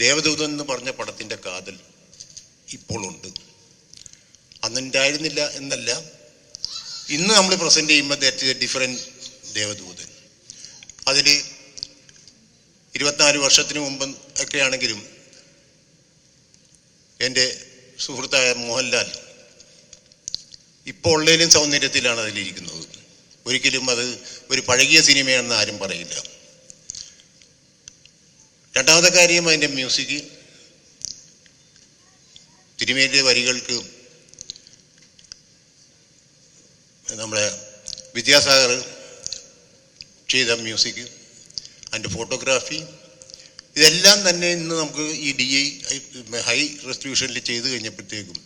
ദേവദൂതൻ എന്ന് പറഞ്ഞ പടത്തിൻ്റെ കാതൽ ഇപ്പോഴുണ്ട്, അന്നുണ്ടായിരുന്നില്ല എന്നല്ല. ഇന്ന് നമ്മൾ പ്രസൻറ്റ് ചെയ്യുമ്പോൾ ദാറ്റ് ഡിഫറെൻറ്റ് ദേവദൂതൻ. അതിൽ 24 വർഷത്തിന് മുമ്പ് ഒക്കെ ആണെങ്കിലും എൻ്റെ സുഹൃത്തായ മോഹൻലാൽ ഇപ്പോൾ ഉള്ളതിലും സൗന്ദര്യത്തിലാണ് അതിലിരിക്കുന്നത്. ഒരിക്കലും അത് ഒരു പഴകിയ സിനിമയാണെന്ന് ആരും പറയില്ല. രണ്ടാമത്തെ കാര്യം അതിൻ്റെ മ്യൂസിക്. തിരുമേനിയുടെ വരികൾക്ക് നമ്മുടെ വിദ്യാസാഗർ ചെയ്ത മ്യൂസിക്, അതിൻ്റെ ഫോട്ടോഗ്രാഫി, ഇതെല്ലാം തന്നെ ഇന്ന് നമുക്ക് ഈ DI ഹൈ റെസൊല്യൂഷനിൽ ചെയ്ത് കഴിഞ്ഞപ്പോഴത്തേക്കും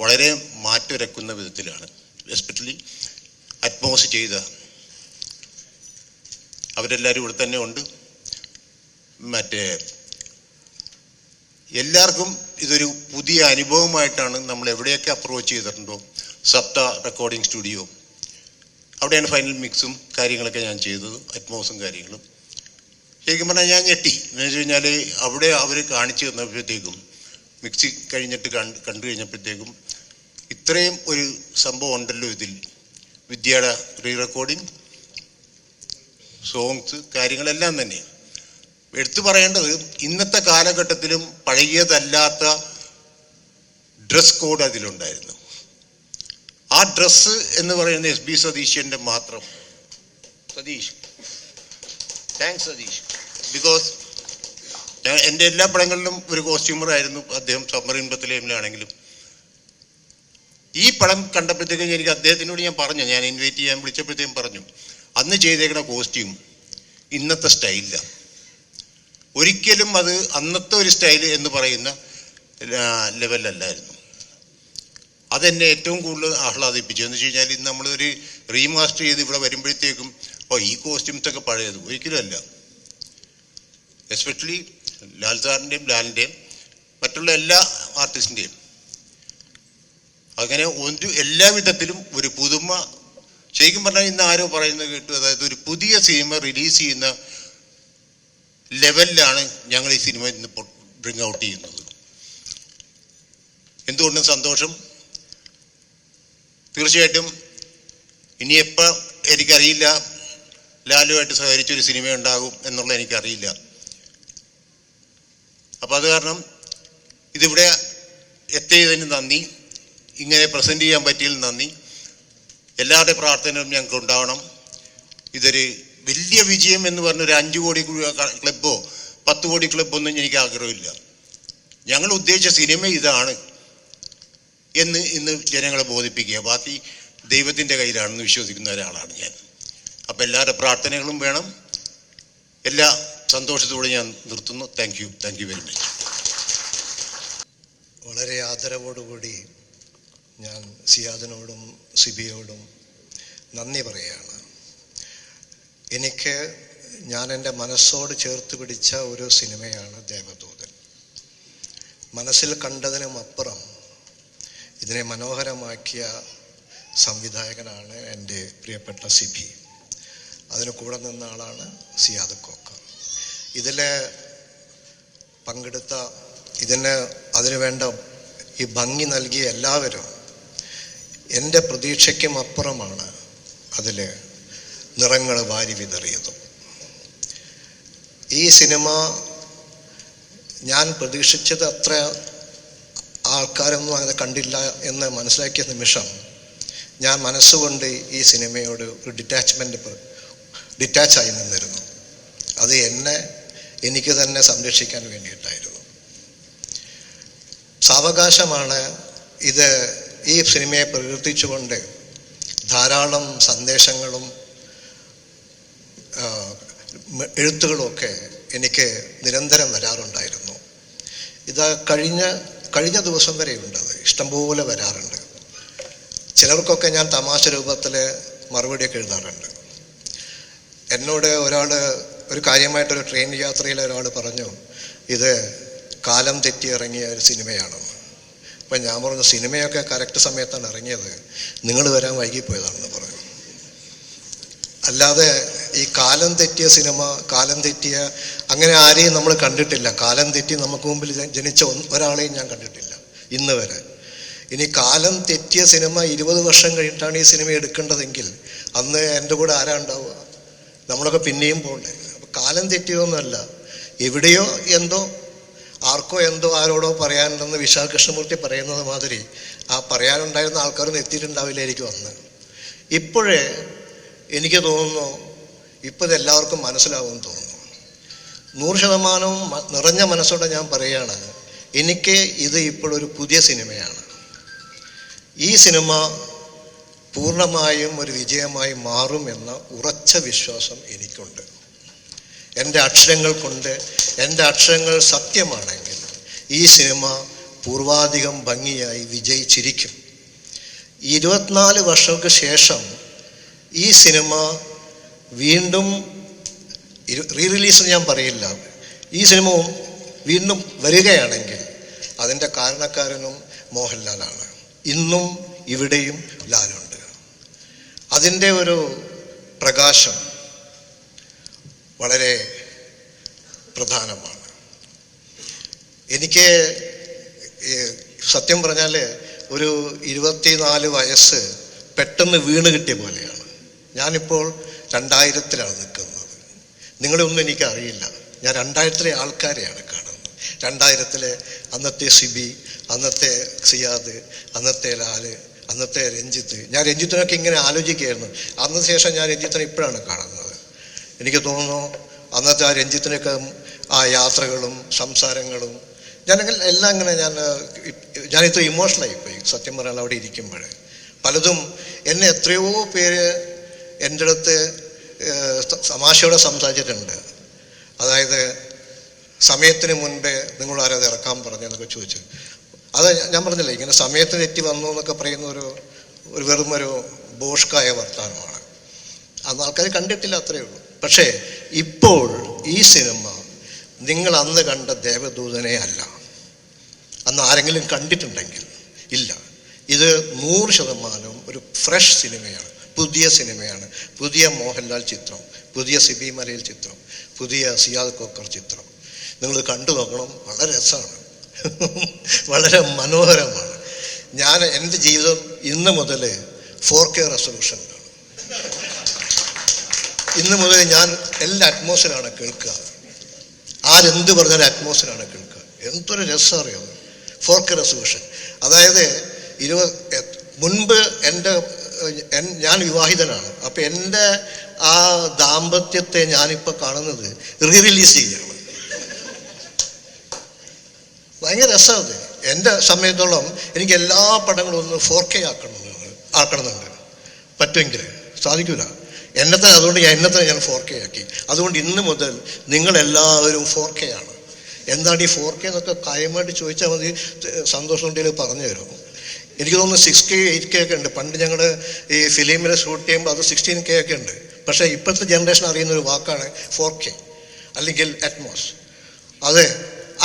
വളരെ മാറ്റുരക്കുന്ന വിധത്തിലാണ്. എസ്പെഷ്യലി അറ്റ്മോസ് ചെയ്ത അവരെല്ലാവരും ഇവിടെ തന്നെ ഉണ്ട്. മറ്റേ എല്ലാവർക്കും ഇതൊരു പുതിയ അനുഭവമായിട്ടാണ്. നമ്മൾ എവിടെയൊക്കെ അപ്രോച്ച് ചെയ്തിട്ടുണ്ടോ, സപ്ത റെക്കോർഡിംഗ് സ്റ്റുഡിയോ, അവിടെയാണ് ഫൈനൽ മിക്സും കാര്യങ്ങളൊക്കെ ഞാൻ ചെയ്തത്, അറ്റ്മോസും കാര്യങ്ങളും. ശരിക്കും പറഞ്ഞാൽ ഞാൻ ഞെട്ടി. എന്ന് വെച്ച് കഴിഞ്ഞാൽ അവിടെ അവർ കാണിച്ചു തന്നപ്പോഴത്തേക്കും, മിക്സി കഴിഞ്ഞിട്ട് കണ്ടു കഴിഞ്ഞപ്പോഴത്തേക്കും ഇത്രയും ഒരു സംഭവം ഉണ്ടല്ലോ ഇതിൽ. വിദ്യയുടെ റീ റെക്കോർഡിങ്, സോങ്സ്, കാര്യങ്ങളെല്ലാം തന്നെ എടുത്തു പറയേണ്ടത്. ഇന്നത്തെ കാലഘട്ടത്തിലും പഴകിയതല്ലാത്ത ഡ്രസ് കോഡ് അതിലുണ്ടായിരുന്നു. ആ ഡ്രസ്സ് എന്ന് പറയുന്നത് SB സതീശൻ്റെ മാത്രം. സതീഷ്, താങ്ക്സ് സതീഷ്. ബിക്കോസ് എൻ്റെ എല്ലാ പടങ്ങളിലും ഒരു കോസ്റ്റ്യൂമറായിരുന്നു അദ്ദേഹം. സബ്മറീൻ ബത്തലേമിലാണെങ്കിലും ഈ പടം കണ്ടപ്പോഴത്തേക്കും എനിക്ക് അദ്ദേഹത്തിനോട് ഞാൻ പറഞ്ഞു, ഞാൻ ഇൻവൈറ്റ് ചെയ്യാൻ വിളിച്ചപ്പോഴത്തേക്കും പറഞ്ഞു, അന്ന് ചെയ്തേക്കുന്ന കോസ്റ്റ്യൂം ഇന്നത്തെ സ്റ്റൈലില്ല. ഒരിക്കലും അത് അന്നത്തെ ഒരു സ്റ്റൈല് എന്ന് പറയുന്ന ലെവലല്ലായിരുന്നു. അതെന്നെ ഏറ്റവും കൂടുതൽ ആഹ്ലാദിപ്പിച്ചു. എന്ന് വെച്ച് കഴിഞ്ഞാൽ ഇന്ന് നമ്മളൊരു റീമാസ്റ്റർ ചെയ്ത് ഇവിടെ വരുമ്പോഴത്തേക്കും ഈ കോസ്റ്റ്യൂംസൊക്കെ പഴയത് ഒരിക്കലും അല്ല. എസ്പെഷ്യലി ലാൽ സാറിൻ്റെയും ലാലിൻ്റെയും മറ്റുള്ള എല്ലാ ആർട്ടിസ്റ്റിൻ്റെയും അങ്ങനെ എല്ലാ വിധത്തിലും ഒരു പുതുമ. ശരിക്കും പറഞ്ഞാൽ ഇന്ന് ആരോ പറയുന്നത് കേട്ടു, അതായത് ഒരു പുതിയ സിനിമ റിലീസ് ചെയ്യുന്ന ലെവലിലാണ് ഞങ്ങൾ ഈ സിനിമ ഇന്ന് ബ്രിങ് ഔട്ട് ചെയ്യുന്നത്. എന്തുകൊണ്ടും സന്തോഷം. തീർച്ചയായിട്ടും ഇനിയെപ്പോൾ എനിക്കറിയില്ല ലാലുമായിട്ട് സഹകരിച്ചൊരു സിനിമ ഉണ്ടാകും എന്നുള്ള എനിക്കറിയില്ല. അപ്പോൾ അത് കാരണം ഇതിവിടെ എത്തിയതിന് നന്ദി, ഇങ്ങനെ പ്രസൻറ്റ് ചെയ്യാൻ പറ്റിയതിൽ നന്ദി. എല്ലാവരുടെയും പ്രാർത്ഥനയും ഞങ്ങൾക്ക് ഉണ്ടാവണം. ഇതൊരു വലിയ വിജയം എന്ന് പറഞ്ഞൊരു 5 കോടി ക്ലബ്ബോ 10 കോടി ക്ലബ്ബൊന്നും എനിക്ക് ആഗ്രഹമില്ല. ഞങ്ങൾ ഉദ്ദേശിച്ച സിനിമ ഇതാണ് എന്ന് ഇന്ന് ജനങ്ങളെ ബോധിപ്പിക്കുക. ബാക്കി ദൈവത്തിൻ്റെ കയ്യിലാണെന്ന് വിശ്വസിക്കുന്ന ഒരാളാണ് ഞാൻ. അപ്പം എല്ലാവരുടെ പ്രാർത്ഥനകളും വേണം. എല്ലാ സന്തോഷത്തോടെ ഞാൻ നിർത്തുന്നു. Thank you very much. വളരെ ആദരവോടുകൂടി ഞാൻ സിയാദിനോടും സിബിയോടും നന്ദി പറയുകയാണ്. ഞാൻ എൻ്റെ മനസ്സോട് ചേർത്ത് പിടിച്ച ഒരു സിനിമയാണ് ദേവദൂതൻ. മനസ്സിൽ കണ്ടതിനും അപ്പുറം ഇതിനെ മനോഹരമാക്കിയ സംവിധായകനാണ് എൻ്റെ പ്രിയപ്പെട്ട സിബി. അതിന് കൂടെ നിന്ന ആളാണ് സിയാദ് കോക്ക. ഇതിൽ പങ്കെടുത്ത അതിനു വേണ്ട ഈ ഭംഗി നൽകിയ എല്ലാവരും എൻ്റെ പ്രതീക്ഷയ്ക്കും അപ്പുറമാണ് അതിൽ നിറങ്ങൾ വാരി വിതറിയതും. ഈ സിനിമ ഞാൻ പ്രതീക്ഷിച്ചത് അത്ര ആൾക്കാരൊന്നും അങ്ങനെ കണ്ടില്ല എന്ന് മനസ്സിലാക്കിയ നിമിഷം ഞാൻ മനസ്സുകൊണ്ട് ഈ സിനിമയോട് ഒരു ഡിറ്റാച്ചായി നിന്നിരുന്നു. അത് എനിക്ക് തന്നെ സംരക്ഷിക്കാൻ വേണ്ടിയിട്ടായിരുന്നു. സാവകാശമാണ് ഈ സിനിമയെ പ്രകീർത്തിച്ചുകൊണ്ട് ധാരാളം സന്ദേശങ്ങളും എഴുത്തുകളുമൊക്കെ എനിക്ക് നിരന്തരം വരാറുണ്ടായിരുന്നു. ഇത് കഴിഞ്ഞ ദിവസം വരെയുണ്ട്. അത് ഇഷ്ടംപോലെ വരാറുണ്ട്. ചിലർക്കൊക്കെ ഞാൻ തമാശ രൂപത്തിൽ മറുപടിയൊക്കെ എഴുതാറുണ്ട്. എന്നോട് ഒരു കാര്യമായിട്ടൊരു ട്രെയിൻ യാത്രയിൽ ഒരാൾ പറഞ്ഞു, ഇത് കാലം തെറ്റി ഇറങ്ങിയ ഒരു സിനിമയാണെന്ന്. അപ്പം ഞാൻ പറഞ്ഞു, സിനിമയൊക്കെ കറക്റ്റ് സമയത്താണ് ഇറങ്ങിയത്, നിങ്ങൾ വരാൻ വൈകിപ്പോയതാണെന്ന് പറഞ്ഞു. അല്ലാതെ ഈ കാലം തെറ്റിയ സിനിമ, കാലം തെറ്റിയ അങ്ങനെ ആരെയും നമ്മൾ കണ്ടിട്ടില്ല. കാലം തെറ്റി നമുക്ക് മുമ്പിൽ ജനിച്ച ഒരാളെയും ഞാൻ കണ്ടിട്ടില്ല ഇന്ന് വരെ. ഇനി കാലം തെറ്റിയ സിനിമ 20 വർഷം കഴിഞ്ഞിട്ടാണ് ഈ സിനിമ എടുക്കേണ്ടതെങ്കിൽ അന്ന് എൻ്റെ കൂടെ ആരാ ഉണ്ടാവുക? നമ്മളൊക്കെ പിന്നെയും പോകണ്ടേ. അപ്പം കാലം തെറ്റിയതൊന്നുമല്ല, എവിടെയോ എന്തോ ആർക്കോ എന്തോ ആരോടോ പറയാനുണ്ടെന്ന് വിശാൽ കൃഷ്ണമൂർത്തി പറയുന്നത് മാതിരി ആ പറയാനുണ്ടായിരുന്ന ആൾക്കാരൊന്നും എത്തിയിട്ടുണ്ടാവില്ലായിരിക്കും അന്ന്. ഇപ്പോഴേ എനിക്ക് തോന്നുന്നു ഇപ്പോൾ ഇതെല്ലാവർക്കും മനസ്സിലാവുമെന്ന് തോന്നുന്നു. 100% നിറഞ്ഞ മനസ്സോടെ ഞാൻ പറയുകയാണ്, എനിക്ക് ഇത് ഇപ്പോഴൊരു പുതിയ സിനിമയാണ്. ഈ സിനിമ പൂർണ്ണമായും ഒരു വിജയമായി മാറുമെന്ന ഉറച്ച വിശ്വാസം എനിക്കുണ്ട്. എൻ്റെ അക്ഷരങ്ങൾ കൊണ്ട്, എൻ്റെ അക്ഷരങ്ങൾ സത്യമാണെങ്കിൽ ഈ സിനിമ പൂർവാധികം ഭംഗിയായി വിജയിച്ചിരിക്കും. 24 വർഷങ്ങൾക്ക് ശേഷം ഈ സിനിമ വീണ്ടും റീ-റിലീസ് ഞാൻ പറയില്ല, ഈ സിനിമ വീണ്ടും വരികയാണെങ്കിൽ അതിൻ്റെ കാരണക്കാരനും മോഹൻലാലാണ്. ഇന്നും ഇവിടെയും ലാലുണ്ട്. അതിൻ്റെ ഒരു പ്രകാശം വളരെ പ്രധാനമാണ്. എനിക്ക് സത്യം പറഞ്ഞാൽ ഒരു 24 വയസ്സ് പെട്ടെന്ന് വീണ് കിട്ടിയ പോലെയാണ്. ഞാനിപ്പോൾ 2000-ലാണ് നിൽക്കുന്നത്. നിങ്ങളെയൊന്നും എനിക്കറിയില്ല. ഞാൻ 2000-ലെ ആൾക്കാരെയാണ് കാണുന്നത്. 2000-ലെ അന്നത്തെ സിബി, അന്നത്തെ സിയാദ്, അന്നത്തെ ലാല്, അന്നത്തെ രഞ്ജിത്ത്. ഞാൻ രഞ്ജിത്തിനൊക്കെ ഇങ്ങനെ ആലോചിക്കുകയായിരുന്നു. അന്നത്തെ ശേഷം ഞാൻ രഞ്ജിത്തിനെ ഇപ്പോഴാണ് കാണുന്നത്. എനിക്ക് തോന്നുന്നു അന്നത്തെ ആ രഞ്ജിത്തിനൊക്കെ ആ യാത്രകളും സംസാരങ്ങളും ഞാനങ്ങനെ എല്ലാം ഇങ്ങനെ ഞാനിത്ര ഇമോഷണലായിപ്പോയി സത്യം പറയാൻ അവിടെ ഇരിക്കുമ്പോൾ. പലതും എന്നെ എത്രയോ പേര് എൻ്റെ അടുത്ത് തമാശയോടെ സംസാരിച്ചിട്ടുണ്ട്. അതായത് സമയത്തിന് മുൻപേ നിങ്ങളാരത് ഇറക്കാൻ പറഞ്ഞെന്നൊക്കെ ചോദിച്ചു. അത് ഞാൻ പറഞ്ഞില്ലേ, ഇങ്ങനെ സമയത്തിന് തെറ്റി വന്നു എന്നൊക്കെ പറയുന്ന ഒരു വെറുമൊരു ബോഷ്കായ വർത്തമാനമാണ്. അന്ന് ആൾക്കാർ കണ്ടിട്ടില്ല, അത്രയേ ഉള്ളൂ. പക്ഷേ ഇപ്പോൾ ഈ സിനിമ നിങ്ങൾ അന്ന് കണ്ട ദേവദൂതനെ അല്ല. അന്ന് ആരെങ്കിലും കണ്ടിട്ടുണ്ടെങ്കിൽ ഇല്ല. ഇത് 100% ഒരു ഫ്രഷ് സിനിമയാണ്, പുതിയ സിനിമയാണ്. പുതിയ മോഹൻലാൽ ചിത്രം, പുതിയ സിബി മലയിൽ ചിത്രം, പുതിയ സിയാദ് കോക്കർ ചിത്രം. നിങ്ങൾ കണ്ടു നോക്കണം. വളരെ രസമാണ്, വളരെ മനോഹരമാണ്. ഞാൻ എൻ്റെ ജീവിതം ഇന്ന് മുതൽ 4K റെസൊല്യൂഷനിലാണ്. ഇന്ന് മുതൽ ഞാൻ എല്ലാ അറ്റ്മോസ്ഫിയറാണ് കേൾക്കുക. ആരെന്ത് പറഞ്ഞാലും അറ്റ്മോസ്ഫിയറാണ് കേൾക്കുക. എന്തൊരു രസം അറിയാം. 4K resolution. അതായത് മുൻപ് ഞാൻ വിവാഹിതനാണ്. അപ്പം എൻ്റെ ആ ദാമ്പത്യത്തെ ഞാനിപ്പോൾ കാണുന്നത് റീ-റിലീസ് ചെയ്യുകയാണ്. ഭയങ്കര രസമാണ്. എൻ്റെ സമയത്തോളം എനിക്ക് എല്ലാ പടങ്ങളും ഒന്ന് 4K ആക്കണമെന്നുണ്ട്. പറ്റുമെങ്കിൽ സാധിക്കില്ല എന്നത്തെ. അതുകൊണ്ട് എന്നത്തെ ഞാൻ 4K ആക്കി. അതുകൊണ്ട് ഇന്ന് മുതൽ നിങ്ങളെല്ലാവരും 4K ആണ്. എന്താണ് ഈ 4K എന്നൊക്കെ കാര്യമായിട്ട് ചോദിച്ചാൽ മതി, സന്തോഷം ഉണ്ടെങ്കിൽ പറഞ്ഞു തരും. എനിക്ക് തോന്നുന്നു 6K 8K ഒക്കെ ഉണ്ട്. പണ്ട് ഞങ്ങൾ ഈ ഫിലിമിൽ ഷൂട്ട് ചെയ്യുമ്പോൾ അത് 16K ഒക്കെ ഉണ്ട്. പക്ഷേ ഇപ്പോഴത്തെ ജനറേഷൻ അറിയുന്നൊരു വാക്കാണ് 4K അല്ലെങ്കിൽ അറ്റ്മോസ്. അത്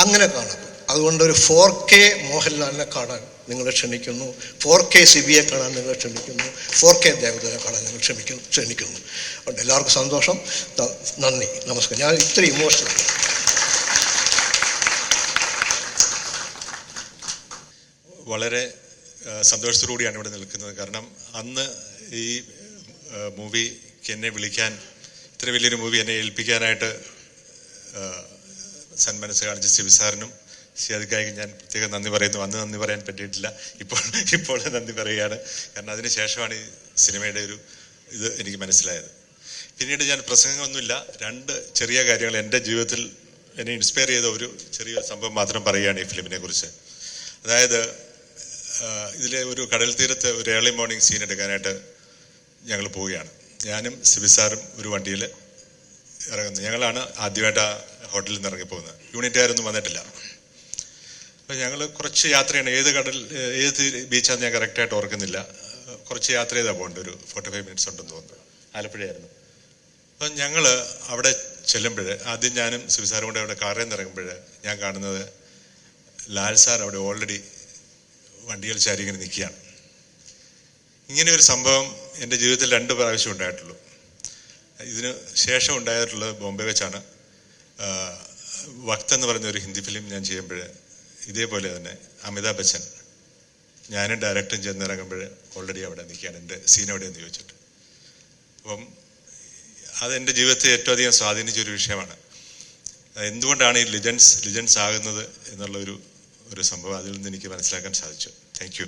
അങ്ങനെ കാണാം. അതുകൊണ്ട് ഒരു 4K മോഹൻലാലിനെ കാണാൻ നിങ്ങളെ ക്ഷണിക്കുന്നു, 4K സിബിയെ കാണാൻ നിങ്ങളെ ക്ഷണിക്കുന്നു, 4K ദേവതയെ കാണാൻ നിങ്ങൾ ക്ഷണിക്കുന്നു. അതുകൊണ്ട് എല്ലാവർക്കും സന്തോഷം. നന്ദി, നമസ്കാരം. ഞാൻ ഇത്ര ഇമോഷണൽ. വളരെ സന്തോഷത്തോടുകൂടിയാണ് ഇവിടെ നിൽക്കുന്നത്. കാരണം അന്ന് ഈ മൂവിക്ക് എന്നെ വിളിക്കാൻ, ഇത്ര വലിയൊരു മൂവി എന്നെ ഏൽപ്പിക്കാനായിട്ട് സന്മനസ് കാണിച്ച സിബി സാറിനും സിയാദിക്കായി ഞാൻ പ്രത്യേകം നന്ദി പറയുന്നു. അന്ന് നന്ദി പറയാൻ പറ്റിയിട്ടില്ല, ഇപ്പോൾ നന്ദി പറയുകയാണ്. കാരണം അതിന് ശേഷമാണ് ഈ സിനിമയുടെ ഒരു ഇത് എനിക്ക് മനസ്സിലായത്. പിന്നീട് ഞാൻ പ്രസംഗമൊന്നുമില്ല, 2 ചെറിയ കാര്യങ്ങൾ എൻ്റെ ജീവിതത്തിൽ എന്നെ ഇൻസ്പയർ ചെയ്ത ഒരു ചെറിയ സംഭവം മാത്രം പറയുകയാണ് ഈ ഫിലിമിനെ കുറിച്ച്. അതായത് ഇതിലെ ഒരു കടൽ തീരത്ത് ഒരു ഏർലി മോർണിംഗ് സീൻ എടുക്കാനായിട്ട് ഞങ്ങൾ പോവുകയാണ്. ഞാനും സിബി സാറും ഒരു വണ്ടിയിൽ ഇറങ്ങുന്നു. ഞങ്ങളാണ് ആദ്യമായിട്ട് ആ ഹോട്ടലിൽ നിന്ന് ഇറങ്ങിപ്പോകുന്നത്. യൂണിറ്റുകാരൊന്നും വന്നിട്ടില്ല. അപ്പം ഞങ്ങൾ കുറച്ച് യാത്രയാണ്. ഏത് ബീച്ചാണെന്ന് ഞാൻ കറക്റ്റായിട്ട് ഓർക്കുന്നില്ല. കുറച്ച് യാത്ര ചെയ്താൽ പോകേണ്ട, ഒരു 45 മിനിറ്റ്സ് ഉണ്ടെന്ന് തോന്നുന്നു. ആലപ്പുഴയായിരുന്നു. അപ്പം ഞങ്ങൾ അവിടെ ചെല്ലുമ്പോൾ ആദ്യം ഞാനും സിബി സാറും കൂടെ അവിടെ കാറിൽ നിന്ന് ഇറങ്ങുമ്പോൾ ഞാൻ കാണുന്നത് ലാൽ സാർ അവിടെ ഓൾറെഡി വണ്ടികൾ ചാരി ഇങ്ങനെ നിൽക്കുകയാണ്. ഇങ്ങനെ ഒരു സംഭവം എൻ്റെ ജീവിതത്തിൽ 2 പ്രാവശ്യം ഉണ്ടായിട്ടുള്ളൂ. ഇതിന് ശേഷം ഉണ്ടായിട്ടുള്ളത് ബോംബെ വെച്ചാണ്. വക്ത് എന്ന് പറയുന്ന ഒരു ഹിന്ദി ഫിലിം ഞാൻ ചെയ്യുമ്പോൾ ഇതേപോലെ തന്നെ അമിതാഭ് ബച്ചൻ ഞാനും ഡയറക്ടറും ചെന്നിറങ്ങുമ്പോൾ ഓൾറെഡി അവിടെ നിൽക്കുകയാണ്, എൻ്റെ സീൻ എവിടെയെന്ന് ചോദിച്ചിട്ട്. അപ്പം അതെൻ്റെ ജീവിതത്തെ ഏറ്റവും അധികം സ്വാധീനിച്ചൊരു വിഷയമാണ്. എന്തുകൊണ്ടാണ് ഈ ലിജൻസ് ആകുന്നത് എന്നുള്ള ഒരു സംഭവം അതിൽ നിന്ന് എനിക്ക് മനസ്സിലാക്കാൻ സാധിച്ചു. Thank you.